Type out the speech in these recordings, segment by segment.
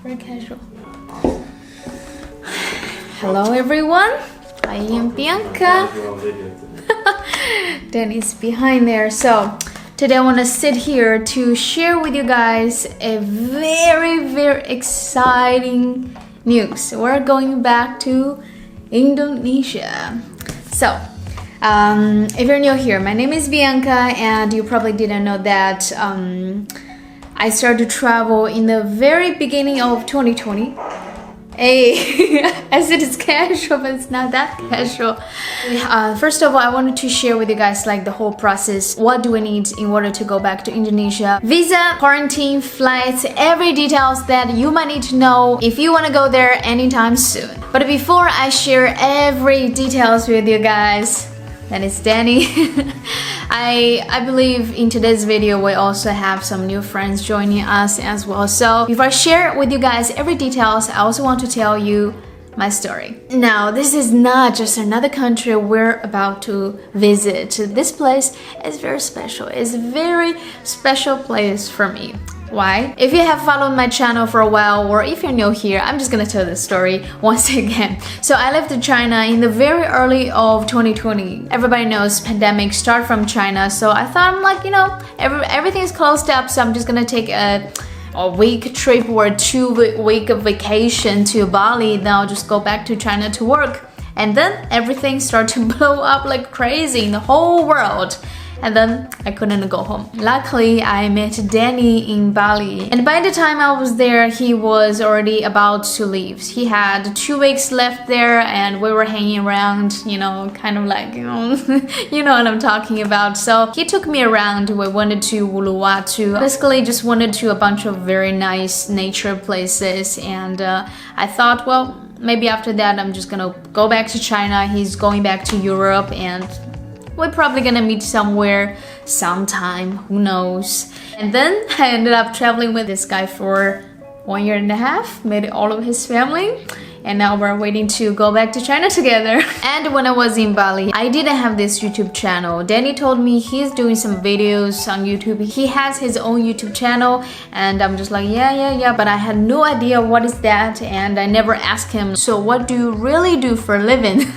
Very casual. Hello everyone, I am Bianca. Danny's behind there. So today I want to sit here to share with you guys a very exciting news. We're going back to Indonesia. So if you're new here, my name is Bianca, and you probably didn't know that I started to travel in the very beginning of 2020. As it is casual, but it's not that casual. First of all, I wanted to share with you guys like the whole process. What do we need in order to go back to Indonesia? Visa, quarantine, flights, every details that you might need to know if you want to go there anytime soon. But before I share every details with you guys, that is Danny. I believe in today's video we also have some new friends joining us as well. So before I share with you guys every details, I also want to tell you my story. Now, this is not just another country we're about to visit. This place is very special. It's a very special place for me. Why? If you have followed my channel for a while, or if you're new here, I'm just gonna tell the story once again. So I left China in the very early of 2020. Everybody knows pandemic start from China, so I thought I'm like, you know, everything is closed up, so I'm just gonna take a week trip or a 2-week vacation to Bali. Then I'll just go back to China to work. And then everything started to blow up like crazy in the whole world. And then I couldn't go home. Luckily, I met Danny in Bali. And by the time I was there, he was already about to leave. He had 2 weeks left there, and we were hanging around, you know, kind of like, you know, you know what I'm talking about. So he took me around. We went to Uluwatu. Basically, just went to a bunch of very nice nature places. And I thought, well, maybe after that, I'm just gonna go back to China. He's going back to Europe, and we're probably gonna meet somewhere sometime, who knows. And then I ended up traveling with this guy for 1.5 years, met all of his family, and now we're waiting to go back to China together. And when I was in Bali, I didn't have this YouTube channel. Danny told me he's doing some videos on YouTube. He has his own YouTube channel, and I'm just like, yeah, but I had no idea what is that, and I never asked him, so what do you really do for a living?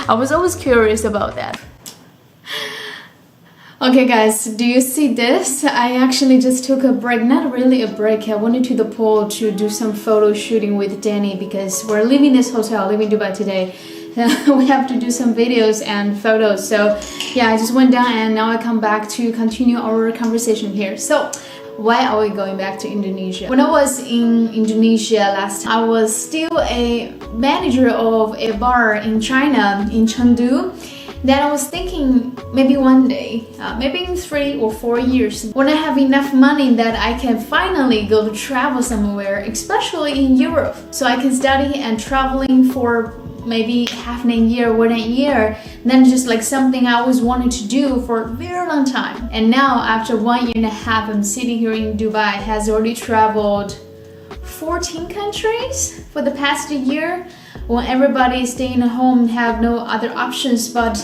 I was always curious about that. Okay guys, do you see this? I actually just took a break, not really a break. I went into the pool to do some photo shooting with Danny because we're leaving this hotel, leaving Dubai today. We have to do some videos and photos. So yeah, I just went down and now I come back to continue our conversation here. So why are we going back to Indonesia? When I was in Indonesia last time, I was still a manager of a bar in China, in Chengdu. Then I was thinking maybe one day, maybe in 3 or 4 years, when I have enough money that I can finally go to travel somewhere, especially in Europe. So I can study and traveling for maybe half a year, 1 year, then just like something I always wanted to do for a very long time. And now after 1.5 years, I'm sitting here in Dubai, has already traveled 14 countries for the past year. When everybody is staying at home, have no other options, but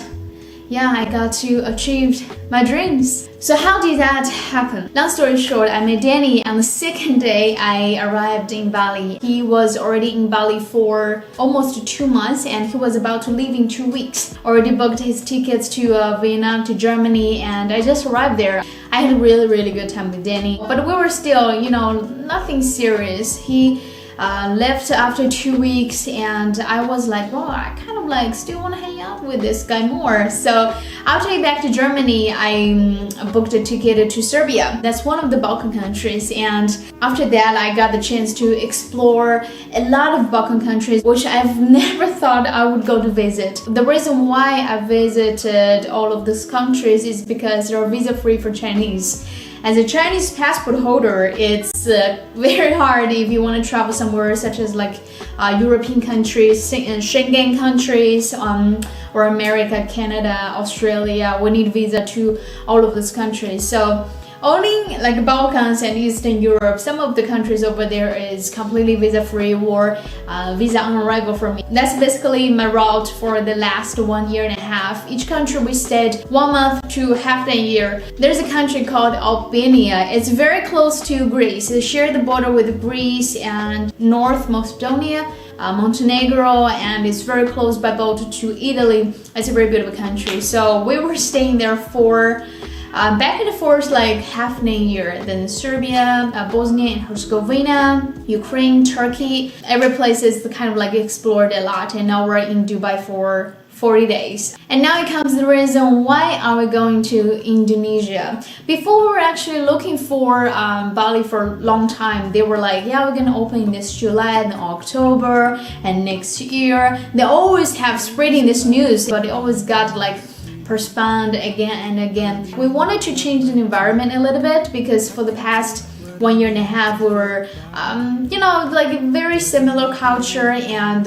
yeah, I got to achieve my dreams. So how did that happen? Long story short, I met Danny on the second day I arrived in Bali. He was already in Bali for almost 2 months, and he was about to leave in 2 weeks. Already booked his tickets to Vietnam, to Germany, and I just arrived there. I had a really good time with Danny, but we were still, you know, nothing serious. He left after 2 weeks, and I was like, well, I kind of like still want to hang out with this guy more. So after I back to Germany, I booked a ticket to Serbia. That's one of the Balkan countries, and after that I got the chance to explore a lot of Balkan countries, which I've never thought I would go to visit. The reason why I visited all of these countries is because they're visa-free for Chinese. As a Chinese passport holder, it's very hard if you want to travel somewhere such as like European countries, Schengen countries, or America, Canada, Australia. We need visa to all of these countries. So only like Balkans and Eastern Europe, some of the countries over there is completely visa-free or visa on arrival for me. That's basically my route for the last 1.5 years. half. Each country we stayed 1 month to half a year. There's a country called Albania. It's very close to Greece. It shares the border with Greece and North Macedonia, Montenegro, and it's very close by boat to Italy. It's a very beautiful country. So we were staying there for back and forth like half a year. Then Serbia, Bosnia and Herzegovina, Ukraine, Turkey. Every place is kind of like explored a lot, and now we're in Dubai for 40 days. And now it comes the reason why are we going to Indonesia. Before we were actually looking for Bali for a long time. They were like, yeah, we're gonna open this July and October and next year. They always have spreading this news, but it always got like postponed again and again. We wanted to change the environment a little bit because for the past 1 year and a half we were like very similar culture and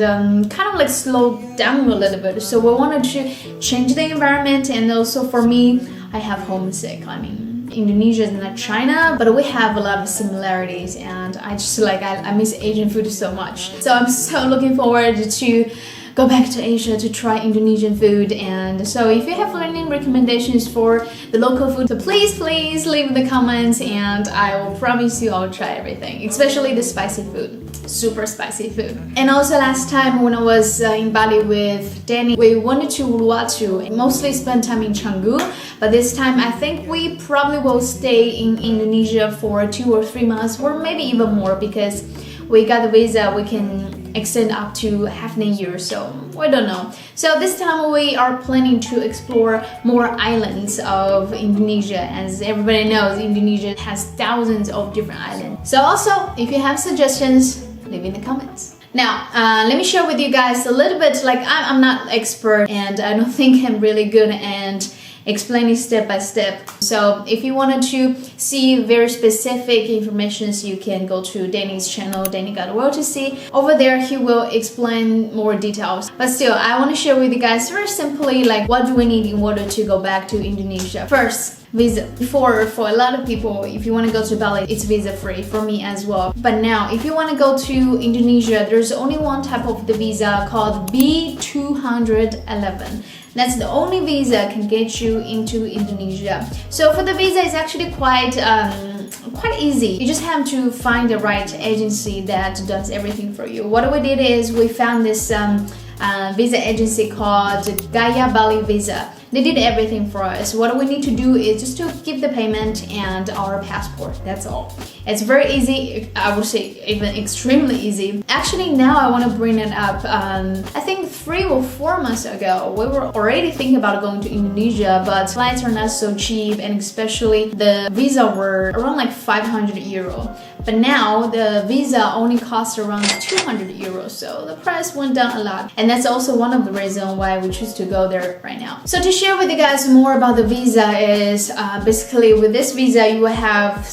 kind of like slowed down a little bit. So we wanted to change the environment, and also for me, I have homesick. I mean, Indonesia is not China, but we have a lot of similarities, and I just like I miss Asian food so much. So I'm so looking forward to go back to Asia to try Indonesian food. And so if you have any recommendations for the local food, so please leave in the comments, and I will promise you I'll try everything, especially the spicy food, super spicy food. And also last time when I was in Bali with Danny, we wanted to Uluwatu, mostly spend time in Canggu, but this time I think we probably will stay in Indonesia for 2 or 3 months, or maybe even more, because we got the visa, we can extend up to half a year, so we don't know. So this time we are planning to explore more islands of Indonesia. As everybody knows, Indonesia has thousands of different islands. So also, if you have suggestions, leave in the comments. Now, let me share with you guys a little bit, like I'm not expert and I don't think I'm really good and explaining step by step. So if you wanted to see very specific information, you can go to Danny's channel, Danny Got a World to See. Over there he will explain more details, but still I want to share with you guys very simply like what do we need in order to go back to Indonesia. First, visa. For a lot of people, if you want to go to Bali, it's visa free, for me as well. But now if you want to go to Indonesia, there's only one type of the visa called B211. That's the only visa can get you into Indonesia. So for the visa, it's actually quite easy. You just have to find the right agency that does everything for you. What we did is we found this visa agency called Gaya Bali Visa. They did everything for us. What we need to do is just to give the payment and our passport. That's all. It's very easy. I would say even extremely easy. Actually, now I want to bring it up. I think 3 or 4 months ago, we were already thinking about going to Indonesia, but flights are not so cheap, and especially the visa were around like 500 euro. But now the visa only costs around 200 euros, so the price went down a lot. And that's also one of the reasons why we choose to go there right now. So to share with you guys more about the visa is basically with this visa you will have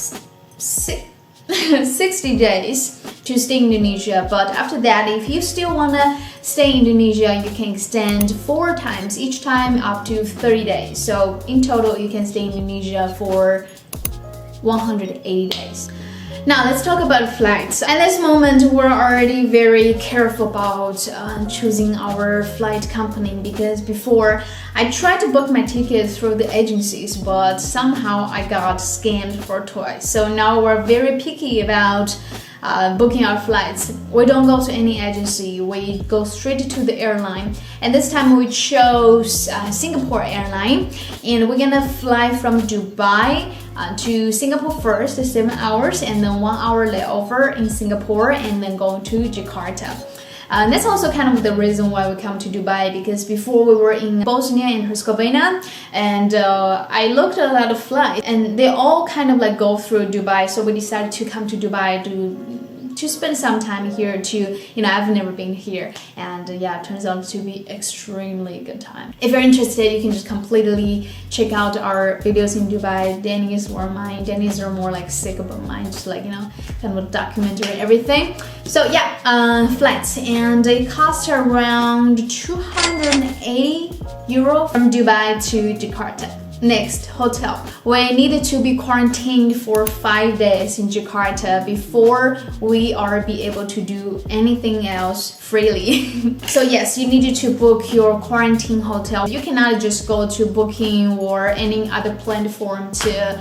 60 days to stay in Indonesia, but after that if you still want to stay in Indonesia you can extend 4 times, each time up to 30 days. So in total you can stay in Indonesia for 180 days. Now let's talk about flights. At this moment we're already very careful about choosing our flight company, because before I tried to book my tickets through the agencies, but somehow I got scammed for twice. So now we're very picky about booking our flights. We don't go to any agency, we go straight to the airline. And this time we chose Singapore airline, and we're gonna fly from Dubai to Singapore first, 7 hours, and then 1 hour layover in Singapore, and then go to Jakarta. That's also kind of the reason why we come to Dubai, because before we were in Bosnia and Herzegovina, and I looked at a lot of flights and they all kind of like go through Dubai, so we decided to come to Dubai to spend some time here too. I've never been here, and yeah, it turns out to be extremely good time. If you're interested, you can just completely check out our videos in Dubai. Danny's or mine. Danny's are more like sick about mine, just like kind of a documentary and everything. So yeah, flights, and it costs around 280 euro from Dubai to Jakarta. Next, hotel. We needed to be quarantined for 5 days in Jakarta before we are be able to do anything else freely. So yes, you needed to book your quarantine hotel. You cannot just go to Booking or any other platform to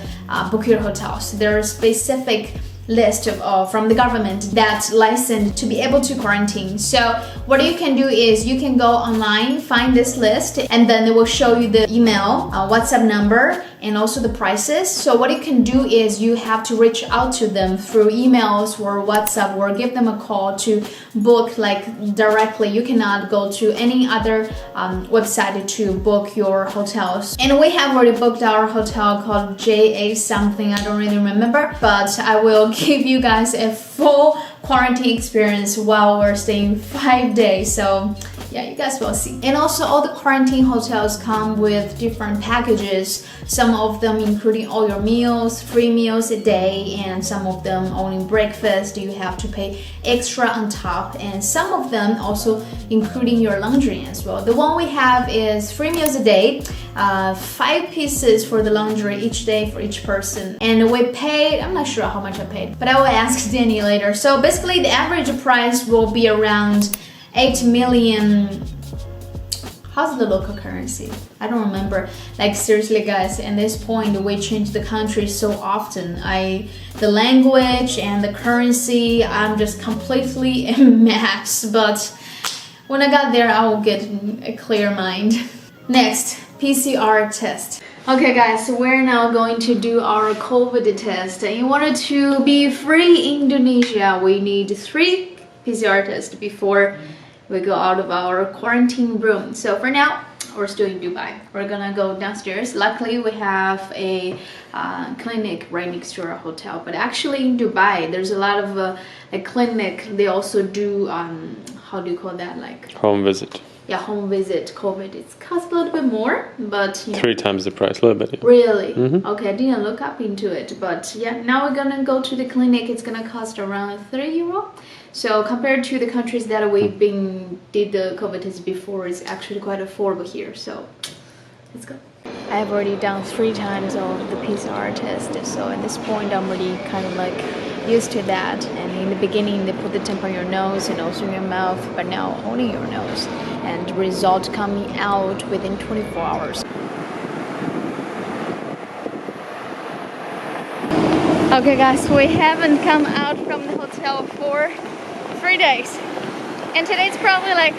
book your hotels. There are specific list from the government that's licensed to be able to quarantine. So what you can do is you can go online, find this list, and then they will show you the email, WhatsApp number, and also the prices. So what you can do is you have to reach out to them through emails or WhatsApp or give them a call to book like directly. You cannot go to any other website to book your hotels. And we have already booked our hotel called JA something, I don't really remember, but I will give you guys a full quarantine experience while we're staying 5 days. So yeah, you guys will see. And also all the quarantine hotels come with different packages. Some of them including all your meals, 3 meals a day, and some of them only breakfast. You have to pay extra on top, and some of them also including your laundry as well. The one we have is 3 meals a day, 5 pieces for the laundry each day for each person. And we paid, I'm not sure how much I paid, but I will ask Danny later. So basically the average price will be around 8 million. How's the local currency? I don't remember. Like seriously guys, at this point we change the country so often. The language and the currency, I'm just completely a mess. But when I got there, I will get a clear mind. Next, PCR test. Okay guys, so we're now going to do our COVID test. In order to be free in Indonesia, we need 3 PCR tests before we go out of our quarantine room. So for now, we're still in Dubai. We're gonna go downstairs. Luckily, we have a clinic right next to our hotel. But actually in Dubai, there's a lot of a clinic. They also do, how do you call that? Like home visit. Yeah, home visit COVID. It's cost a little bit more, but you know, 3 times the price, a little bit. Yeah. Really? Okay, I didn't look up into it, but yeah, now we're gonna go to the clinic. It's gonna cost around €3. So compared to the countries that we've did the COVID test before, it's actually quite affordable here. So let's go. I have already done 3 times of the PCR test, so at this point I'm already kind of like used to that. And in the beginning they put the temp on your nose and also in your mouth, but now only your nose, and the result coming out within 24 hours. Okay guys, we haven't come out from the hotel for 3 days, and today's probably like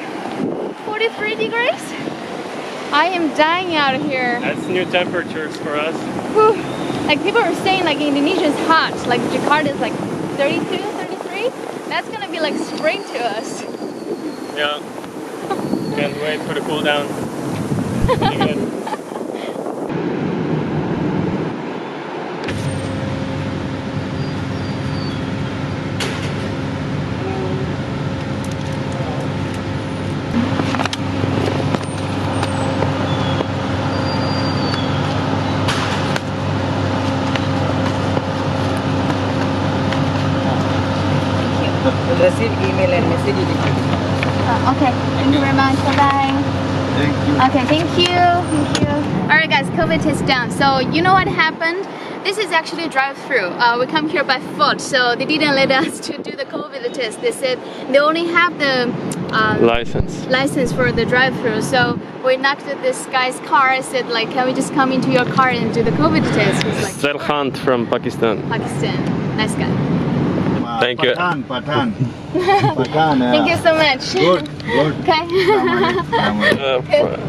43 degrees. I am dying out here. That's new temperatures for us. Whew. Like people are saying like Indonesia is hot, like Jakarta is like 32, 33. That's gonna be like spring to us. Yeah. Can't wait for the cool down. Receive email and message. Okay, thank you very much. Bye-bye. Thank you. Okay, thank you. Thank you. Alright guys, COVID is done. So you know what happened? This is actually a drive-through. We come here by foot, so they didn't let us to do the COVID test. They said they only have the license for the drive-through. So we knocked at this guy's car. I said like, can we just come into your car and do the COVID test? He's like, Serhant from Pakistan. Pakistan. Nice guy. Thank you. Pathan. Thank you so much. Good. Okay.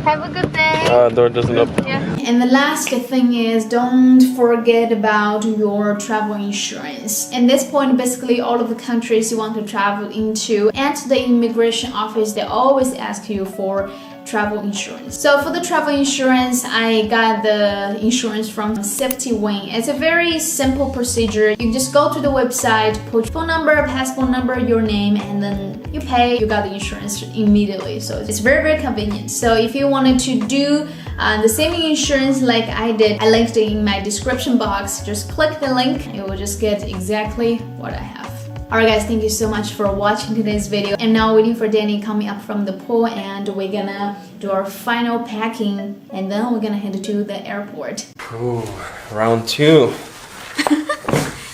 Have a good day. Door doesn't open. Yeah. And the last thing is, don't forget about your travel insurance. At this point, basically all of the countries you want to travel into, at the immigration office, they always ask you for travel insurance. So for the travel insurance, I got the insurance from Safety Wing. It's a very simple procedure. You just go to the website, put phone number, passport number, your name, and then you pay. You got the insurance immediately. So it's very, very convenient. So if you wanted to do the same insurance like I did, I linked it in my description box. Just click the link. You will just get exactly what I have. Alright guys, thank you so much for watching today's video. And now waiting for Dany coming up from the pool, and we're gonna do our final packing, and then we're gonna head to the airport. Ooh, round 2.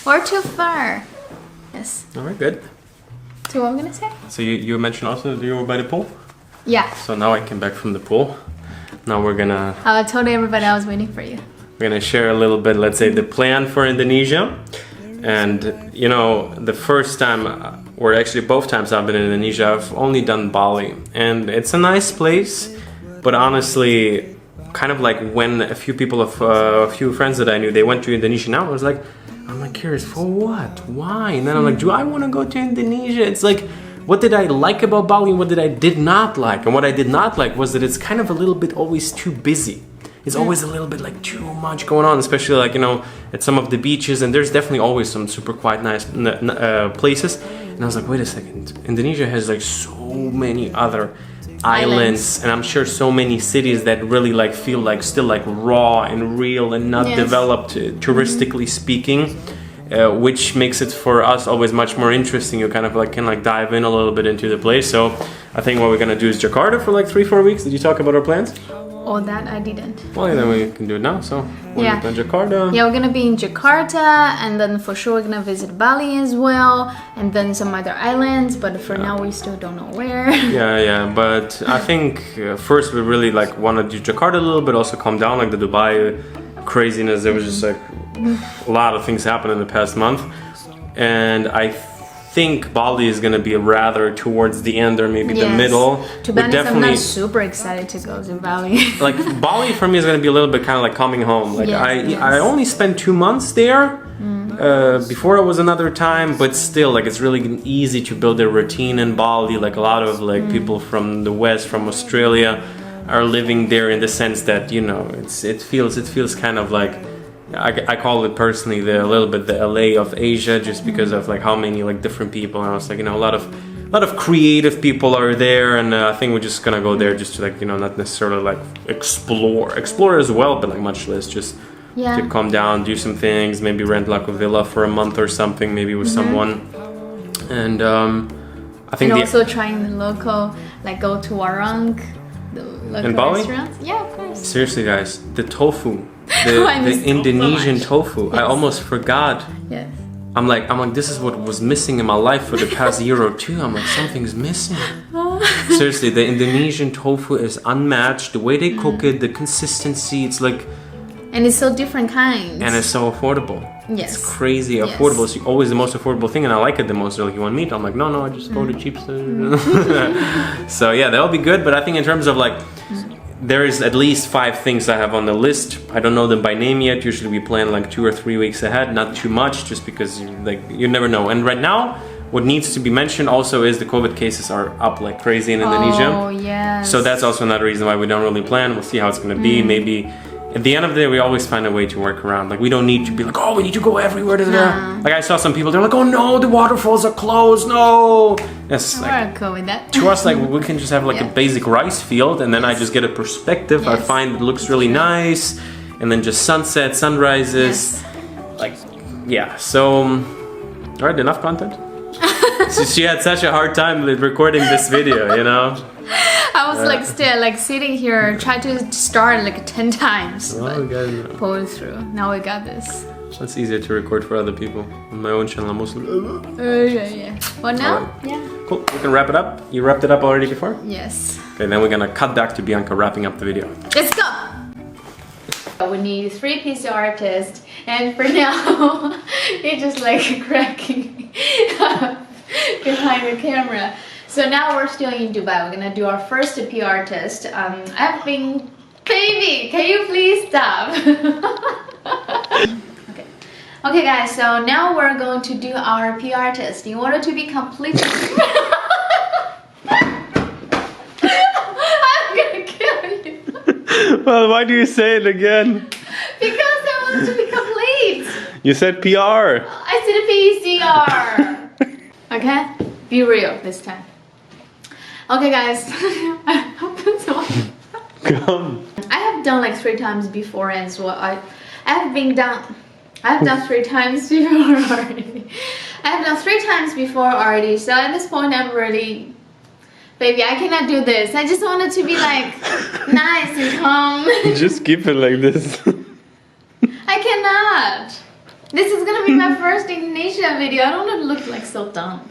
Or too far. Yes. Alright, good. So what I'm gonna say? So you mentioned also that you were by the pool? Yeah. So now I came back from the pool. Now we're gonna... I told everybody I was waiting for you. We're gonna share a little bit, let's say, the plan for Indonesia. And you know, the first time, or actually both times I've been in Indonesia, I've only done Bali. And it's a nice place, but honestly, kind of like when a few friends that I knew, they went to Indonesia now, I'm like curious, for what? Why? And then I'm like, do I want to go to Indonesia? It's like, what did I like about Bali and what did not like? And what I did not like was that it's kind of a little bit always too busy. It's always a little bit like too much going on, especially like, you know, at some of the beaches, and there's definitely always some super quiet, nice places. And I was like, wait a second, Indonesia has like so many other islands, and I'm sure so many cities that really like feel like still like raw and real and not developed touristically speaking, which makes it for us always much more interesting. You kind of like can like dive in a little bit into the place. So I think what we're gonna do is Jakarta for like 3-4 weeks. Did you talk about our plans? Oh, that I didn't. Well, yeah, then we can do it now. So we're in Jakarta. Yeah, we're gonna be in Jakarta, and then for sure we're gonna visit Bali as well, and then some other islands. But for now, we still don't know where. Yeah. But I think first we really like want to do Jakarta a little bit. Also calm down, like the Dubai craziness. There was just like a lot of things happened in the past month, and I think Bali is going to be rather towards the end or maybe the middle. To be honest, I'm not super excited to go to Bali. Like Bali for me is going to be a little bit kind of like coming home. Like I only spent 2 months there. Before it was another time, but still like it's really easy to build a routine in Bali. Like a lot of like people from the West, from Australia, are living there in the sense that, you know, it feels kind of like, I call it personally a little bit the LA of Asia, just because of like how many like different people. And I was like, you know, a lot of creative people are there, and I think we're just gonna go there just to like, you know, not necessarily like explore as well, but like much less just to calm down, do some things, maybe rent like a villa for a month or something, maybe with someone. And I think also trying the local, like go to Warung, the local restaurants. Yeah, of course. Seriously, guys, the tofu. The Indonesian tofu. I almost forgot. Yes. I'm like, this is what was missing in my life for the past year or two. I'm like, something's missing. Seriously, the Indonesian tofu is unmatched. The way they cook it, the consistency, it's like... And it's so different kinds. And it's so affordable. Yes. It's crazy affordable. It's always the most affordable thing, and I like it the most. They're like, you want meat? I'm like, no, I just go to cheap stuff. So yeah, that'll be good. But I think in terms of like... There is at least 5 things I have on the list. I don't know them by name yet. Usually we plan like 2 or 3 weeks ahead, not too much, just because you never know. And right now, what needs to be mentioned also is the COVID cases are up like crazy in Indonesia. Oh, yes. So that's also another reason why we don't really plan. We'll see how it's going to be. Maybe at the end of the day, we always find a way to work around. Like we don't need to be like, oh, we need to go everywhere. Like I saw some people, they're like, oh no, the waterfalls are closed. No. Yes, like, cool with that. to us, like we can just have like a basic rice field, and then I just get a perspective. I find it looks really nice, and then just sunset, sunrises, like So, all right, enough content. So she had such a hard time with recording this video, you know. I was like still like sitting here, trying to start like 10 times, but pulled through. Now we got this. It's easier to record for other people. On my own channel, I'm mostly. Yeah. Well, now, Cool. We can wrap it up. You wrapped it up already before? Yes. Okay, then we're gonna cut back to Bianca wrapping up the video. Let's go. We need 3 PCR tests, and for now, you're just like cracking up behind the camera. So now we're still in Dubai. We're gonna do our first PR test. I've been, baby, can you please stop? Okay guys, so now we're going to do our PR test. In order to be completely... I'm gonna kill you. Well, why do you say it again? Because I want to be complete. You said PR. I said PCR. Okay? Be real this time. Okay guys. Come. I have done like 3 times before, and so I've done 3 times before already. I've done 3 times before already, so at this point I'm really... Baby, I cannot do this. I just want it to be like nice and calm. Just keep it like this. I cannot. This is gonna be my first Indonesia video. I don't want to look like so dumb.